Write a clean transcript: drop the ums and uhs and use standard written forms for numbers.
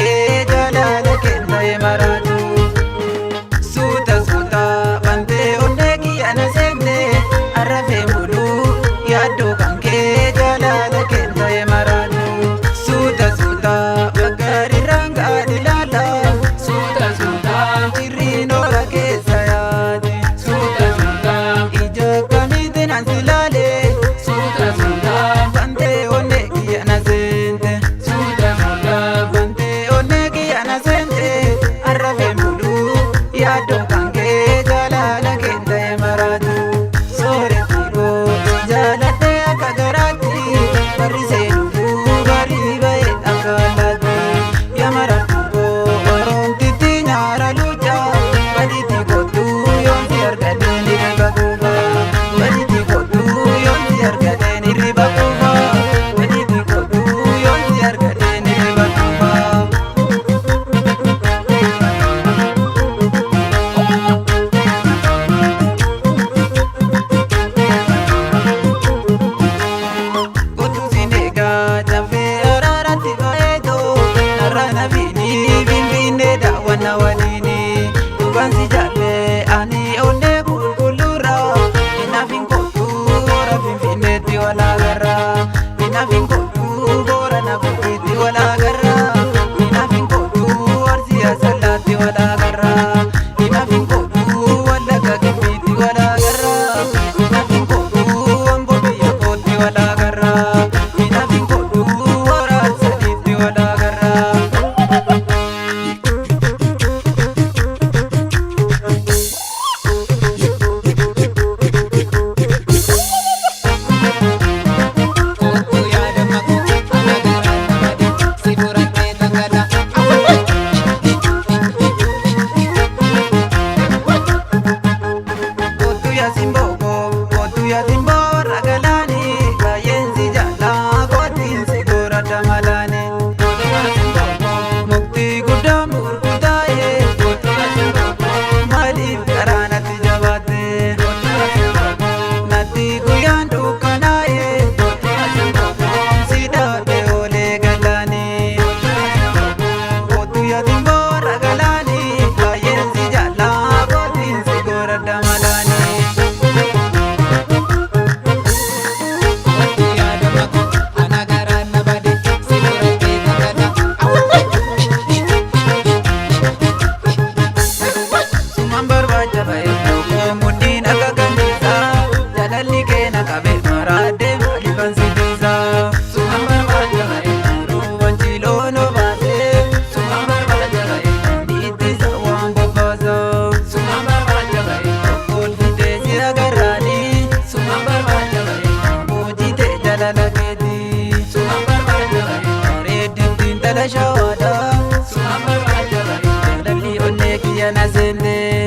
kee jaalala kennee maraatu. Suuta suuta bantee onnee kiyya na seente arrafee muluu yaaddoo kan kee jaalala kennee maraatu. Suuta suuta baggaari rangaan ilaala. Suuta suuta jirri noora keessa yaade. Suuta suuta ija akkamiitti nan silaale. Suuta suuta bantee onnee kiyya na seente. Suuta suuta bantee onnee kiyya na seente arrafee muluu yaaddoo kan kee jaalala kennee maraatu. Sooretti koo jaaladhee akka garaatti barri seenuu barii ba'ee akka laatti. Yamaratu koo oromtitti nyaara luuca badiitti kottuu yoomti argatee ni riba kuufa. Badiitti kottuu yoomti argatee ni riba kuufa. Badiitti kottuu yoomti argatee ni riba kuufa. Kottu sineegaa dafee araaratti baay'eetoo narra nafiini finfinnee daawwanna waliini. Dhugaan si jaallee ani onnee qulqulluurra inaafin kottuu boora finfinneetti wal agarra. Inaafin kottuu boora nafuutti wal agarra. Inaafin kottuu arsii asallaatti wal agarra. Inaafin kottuu wallagga gimbiitti wal agarra. Inaafin kottuu amboo biyya kootti wal agarra. Inaafin kottuu waraal sadiitti wal agarra. Kottuu yaada makuu ana garaan namadi si furattee tagala. Kottuu yaasin bookoo kottuu yaasin boora galaani baay'een si jaallaa kootiin si goradda malaani. Kottuu yaasin bookoo muktii guddaa murkutaa'ee kottuu yaasin bookoo maaliif karaa natti jabaatte. Kottuu yaasin bookoo natti guyyaan dukkanaa'ee kottuu yaasin bookoo si dhaabee oolee galaani. Kottuu yaasin boora galaani baay'een si jaallaa kootiin si goradda malaani. Kottuu yaada makuu ana garaan namadi si furattee tagala. Sumaan barbaacha ba'e tokko mudhiin akka gandisaa jaalalli kee na qabee maraadee maaliifan si dhiisaa. Sumaan barbaacha ba'e duruu wanciiloo no baasee. Sumaan barbaacha ba'e dhiittisa waan bobbaasaa. Sumaan barbaacha ba'e tokkoon fidee si agarraanii. Sumaan barbaacha ba'e boojitee jaalala keetii. Sumaan barbaacha ba'e bareeddittiin dhala shawaadhaa. Sumaan barbaacha ba'e jaalalli onnee kiyya na seentee.